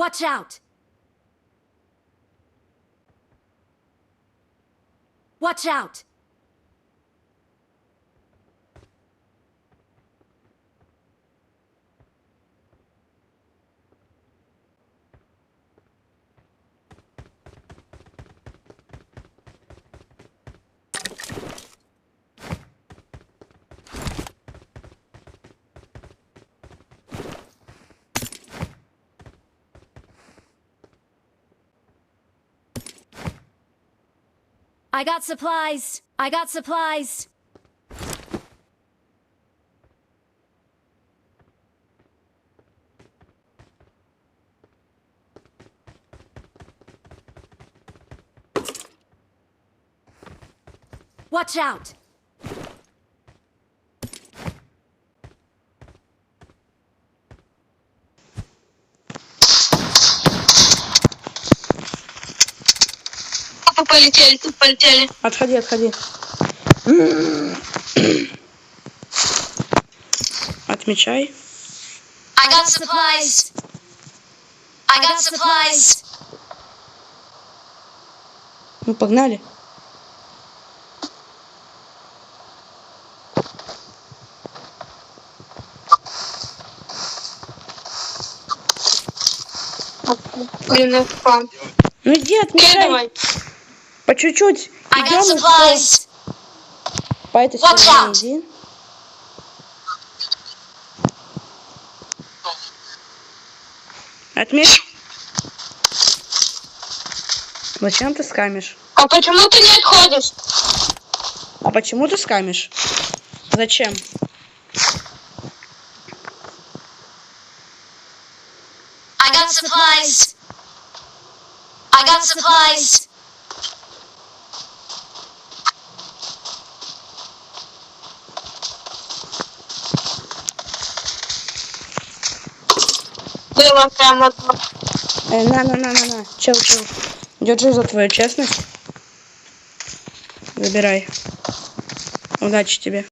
Watch out! Watch out! I got supplies. I got supplies. Watch out. Полетели, тут полетели. Отходи, отходи. Отмечай. I got supplies. I got supplies. Ну, погнали. Блин, спам. Ну иди, отмечай. Давай. По чуть-чуть. I got Идем и всё. supplies. По этой Watch стороне out. иди. Отметь. Зачем ты скамишь? А почему ты не отходишь? А почему ты скамишь? Зачем? I got supplies. I got supplies. Было прямо. На. Чел. Держи за твою честность. Забирай. Удачи тебе.